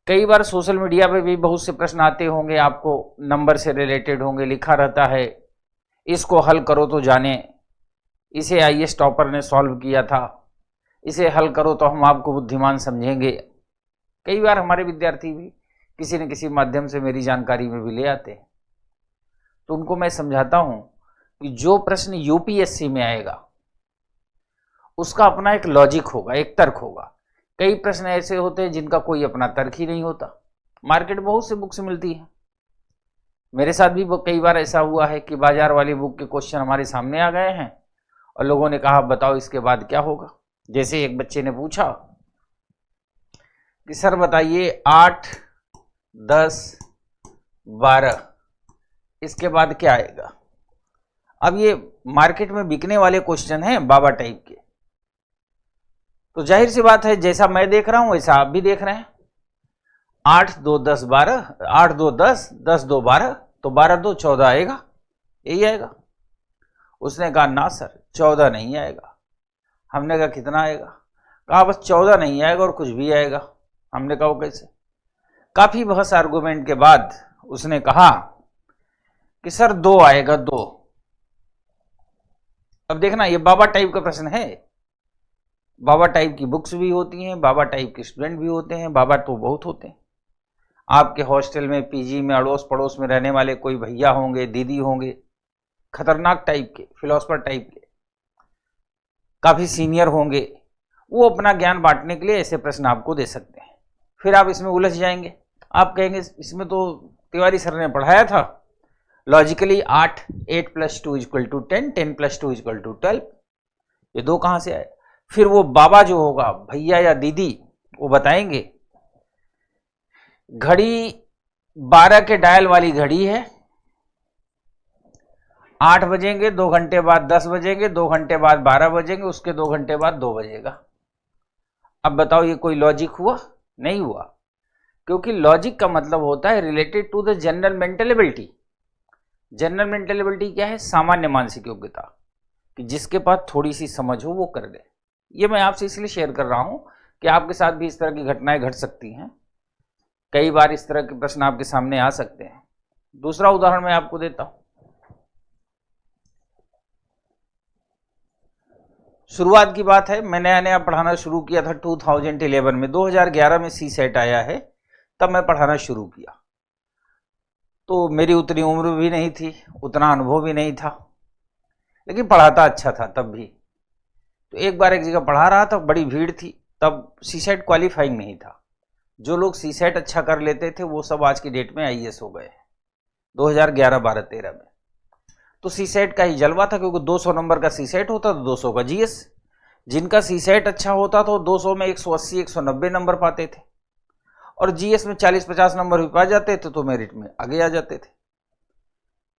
कई बार social media पे भी बहुत से प्रश्न आते होंगे, आपको नंबर से रिलेटेड होंगे, लिखा रहता है इसको हल करो तो जाने, इसे आईएएस टॉपर ने सॉल्व किया था, इसे हल करो तो हम आपको बुद्धिमान समझेंगे। कई बार हमारे विद्यार्थी भी किसी न किसी माध्यम से मेरी जानकारी में भी ले आते हैं, तो उनको मैं समझाता हूं कि जो प्रश्न यूपीएससी में आएगा उसका अपना एक लॉजिक होगा, एक तर्क होगा। कई प्रश्न ऐसे होते हैं जिनका कोई अपना तर्क ही नहीं होता। मार्केट में बहुत सी बुक्स मिलती हैं, मेरे साथ भी कई बार ऐसा हुआ है कि बाजार वाली बुक के क्वेश्चन हमारे सामने आ गए हैं और लोगों ने कहा बताओ इसके बाद क्या होगा। जैसे एक बच्चे ने पूछा कि सर बताइए 8, 10, 12 इसके बाद क्या आएगा। अब ये मार्केट में बिकने वाले क्वेश्चन हैं बाबा टाइप के, तो जाहिर सी बात है जैसा मैं देख रहा हूं वैसा आप भी देख रहे हैं। 8, 2, 10, 12, 8, 2, 10, 10, 2, 12, तो 12, 2, 14 आएगा, यही आएगा। उसने कहा ना सर 14 नहीं आएगा। हमने कहा कितना आएगा? कहा बस 14 नहीं आएगा और कुछ भी आएगा। हमने कहा वो कैसे? काफी बहस आर्गुमेंट के बाद उसने कहा कि सर 2 आएगा, 2। अब देखना ये बाबा टाइप का प्रश्न है। बाबा टाइप की बुक्स भी होती हैं, बाबा टाइप के स्टूडेंट भी होते हैं, बाबा तो बहुत होते हैं। आपके हॉस्टल में, पीजी में, अड़ोस पड़ोस में रहने वाले कोई भैया होंगे, दीदी होंगे, खतरनाक टाइप के, फिलोसफर टाइप के, काफी सीनियर होंगे, वो अपना ज्ञान बांटने के लिए ऐसे प्रश्न आपको दे सकते हैं। फिर आप इसमें उलझ जाएंगे, आप कहेंगे इसमें तो तिवारी सर ने पढ़ाया था लॉजिकली 8 + 2 = 10, 10 + 2 = 12, ये 2 कहां से आए? फिर वो बाबा जो होगा, भैया या दीदी, वो बताएंगे घड़ी 12 के डायल वाली घड़ी है, 8 बजेंगे 2 घंटे बाद 10 बजेंगे, 2 घंटे बाद 12 बजेंगे, उसके 2 घंटे बाद 2 बजेगा। अब बताओ ये कोई लॉजिक हुआ? नहीं हुआ, क्योंकि लॉजिक का मतलब होता है related to the general mental ability. General mental ability क्या है? सामान्य मानसिक योग्यता, कि जिसके पास थोड़ी सी समझ हो वो कर दे। ये मैं आपसे इसलिए शेयर कर रहा हूं कि आपके साथ भी इस तरह की घटनाएं घट सकती हैं। कई बार इस तरह के प्रश्न आपके सामने आ सकते हैं। दूसरा उदाहरण मैं आपको देता हूं। शुरुआत की बात है, मैं नया नया पढ़ाना शुरू किया था 2011 में। 2011 में CSET आया है, तब मैं पढ़ाना शुरू किया। तो मेरी उतनी उम्र भी नहीं थी, उतना अनुभव भी नहीं था, लेकिन पढ़ाता अच्छा था तब भी। तो एक बार एक जगह पढ़ा रहा था, बड़ी भीड़ थी, तब CSET क्वालिफाइंग नहीं था। जो लोग CSET अच्छा कर लेते थे वो सब आज की डेट में IAS हो गए 2011, 12, 13 में। तो CSET का ही जलवा था, क्योंकि 200 नंबर का CSET होता था, 200 का GS। जिनका CSET अच्छा होता था वो 200 में 180, 190 नंबर पाते थे, और GS में 40-50 नंबर भी पा जाते थे तो मेरिट में आगे आ जाते थे।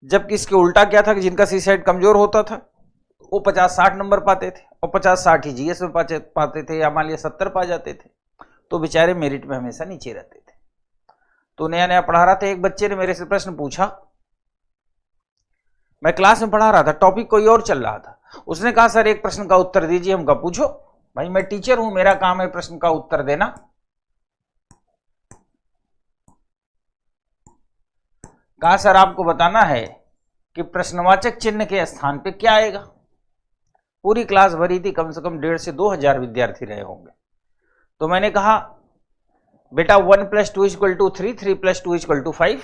जबकि इसके उल्टा क्या था कि जिनका CSET कमजोर होता था वो 50-60 नंबर पाते थे, और 50-60 ही GS में पाते थे, या मान लिया 70 पा जाते थे, तो बेचारे मेरिट में हमेशा नीचे रहते थे। तो नया नया पढ़ा रहा था, एक बच्चे ने मेरे से प्रश्न पूछा। मैं क्लास में पढ़ा रहा था, टॉपिक कोई और चल रहा था। उसने कहा सर एक प्रश्न का उत्तर दीजिए। हम कहा पूछो। भाई मैं टीचर हूं, मेरा काम है प्रश्न का उत्तर देना। कहा सर आपको बताना है कि प्रश्नवाचक चिन्ह के स्थान पे क्या आएगा। पूरी क्लास भरी थी, कम से कम 1,500 से 2,000 विद्यार्थी रहे होंगे। तो मैंने कहा बेटा 1 + 2 = 3, 3 + 2 = 5,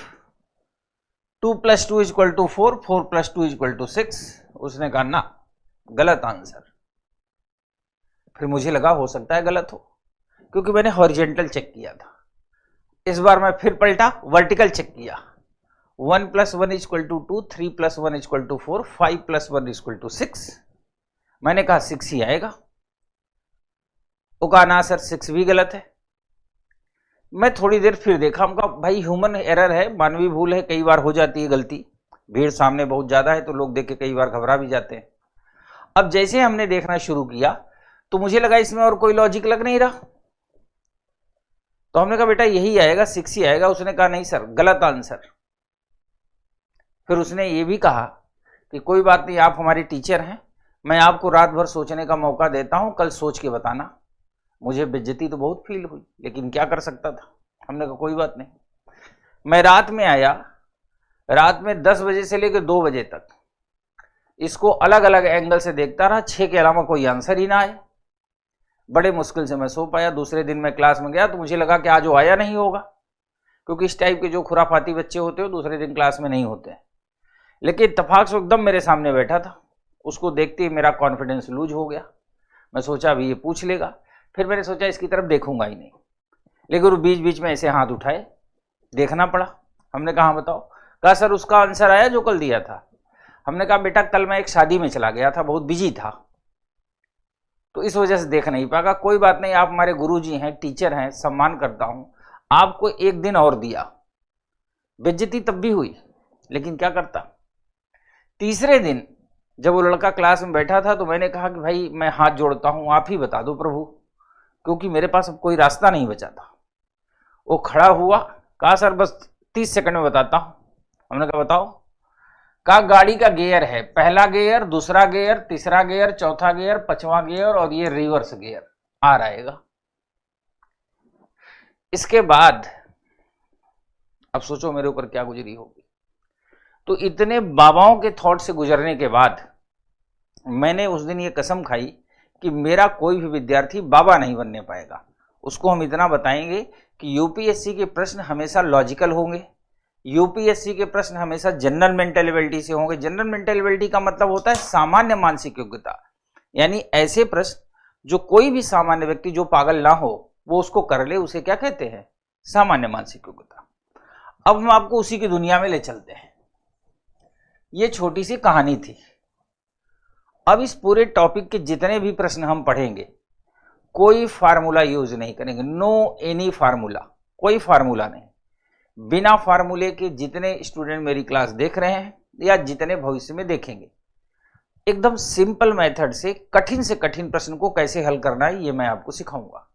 2 + 2 = 4, 4 + 2 = 6। उसने कहा ना, गलत आंसर। फिर मुझे लगा हो सकता है गलत हो, क्योंकि मैंने हॉरिजेंटल चेक किया था। इस बार मैं फिर पलटा, वर्टिकल चेक किया। 1 + 1 = 2, 3 + 1 = 4, 5 + 1 = 6। मैंने कहा 6 ही आएगा। वो कहा ना सर 6 भी गलत है। मैं थोड़ी देर फिर देखा, हम कहा भाई ह्यूमन एरर है, मानवीय भूल है, कई बार हो जाती है गलती। भीड़ सामने बहुत ज्यादा है तो लोग देख के कई बार घबरा भी जाते हैं। अब जैसे हमने देखना शुरू किया तो मुझे लगा इसमें और कोई लॉजिक लग नहीं रहा, तो हमने कहा बेटा यही आएगा, 6 ही आएगा। उसने कहा नहीं सर, गलत आंसर। फिर उसने ये भी कहा कि कोई बात नहीं, आप हमारे टीचर हैं, मैं आपको रात भर सोचने का मौका देता हूं, कल सोच के बताना। मुझे बेइज्जती तो बहुत फील हुई, लेकिन क्या कर सकता था। हमने कहा कोई बात नहीं। मैं रात में आया, रात में 10 बजे से लेकर 2 बजे तक इसको अलग अलग एंगल से देखता रहा, 6 के अलावा कोई आंसर ही ना आए। बड़े मुश्किल से मैं सो पाया। दूसरे दिन मैं क्लास में गया तो मुझे लगा कि आज वो आया नहीं होगा, क्योंकि इस टाइप के जो खुराफाती बच्चे होते हो दूसरे दिन क्लास में नहीं होते। लेकिन इत्तेफाक से एकदम मेरे सामने बैठा था, उसको देखते ही मेरा कॉन्फिडेंस लूज हो गया। मैं सोचा अभी ये पूछ लेगा, फिर मैंने सोचा इसकी तरफ देखूंगा ही नहीं। लेकिन वो बीच बीच में ऐसे हाथ उठाए, देखना पड़ा। हमने कहा बताओ। कहा सर उसका आंसर आया जो कल दिया था। हमने कहा बेटा कल मैं एक शादी में चला गया था, बहुत बिजी था, तो इस वजह से देख नहीं पाएगा। कोई बात नहीं, आप हमारे गुरुजी हैं, टीचर हैं, सम्मान करता हूं, आपको एक दिन और दिया। बेइज्जती तब भी हुई, लेकिन क्या करता। तीसरे दिन जब वो लड़का क्लास में बैठा था तो मैंने कहा कि भाई मैं हाथ जोड़ता हूं, आप ही बता दो प्रभु, क्योंकि मेरे पास अब कोई रास्ता नहीं बचा था। वो खड़ा हुआ, कहा सर बस 30 सेकंड में बताता हूं। हमने कहा बताओ। कहा गाड़ी का गियर है, पहला गियर, दूसरा गियर, तीसरा गियर, चौथा गियर, 5वां गियर और ये रिवर्स गियर आ रहेगा। इसके बाद अब सोचो मेरे ऊपर क्या गुजरी होगी। तो इतने बाबाओं के थॉट से गुजरने के बाद मैंने उस दिन ये कसम खाई कि मेरा कोई भी विद्यार्थी बाबा नहीं बनने पाएगा। उसको हम इतना बताएंगे कि यूपीएससी के प्रश्न हमेशा लॉजिकल होंगे, यूपीएससी के प्रश्न हमेशा जनरल मेंटल एबिलिटी से होंगे। जनरल मेंटल एबिलिटी का मतलब होता है सामान्य मानसिक योग्यता, यानी ऐसे प्रश्न जो कोई भी सामान्य व्यक्ति जो पागल ना हो वो उसको कर ले, उसे क्या कहते हैं, सामान्य मानसिक योग्यता। अब हम आपको उसी की दुनिया में ले चलते हैं। ये छोटी सी कहानी थी। अब इस पूरे टॉपिक के जितने भी प्रश्न हम पढ़ेंगे कोई फार्मूला यूज नहीं करेंगे, नो एनी फार्मूला, कोई फार्मूला नहीं। बिना फार्मूले के जितने स्टूडेंट मेरी क्लास देख रहे हैं या जितने भविष्य में देखेंगे, एकदम सिंपल मेथड से कठिन प्रश्न को कैसे हल करना है ये मैं आपको सिखाऊंगा।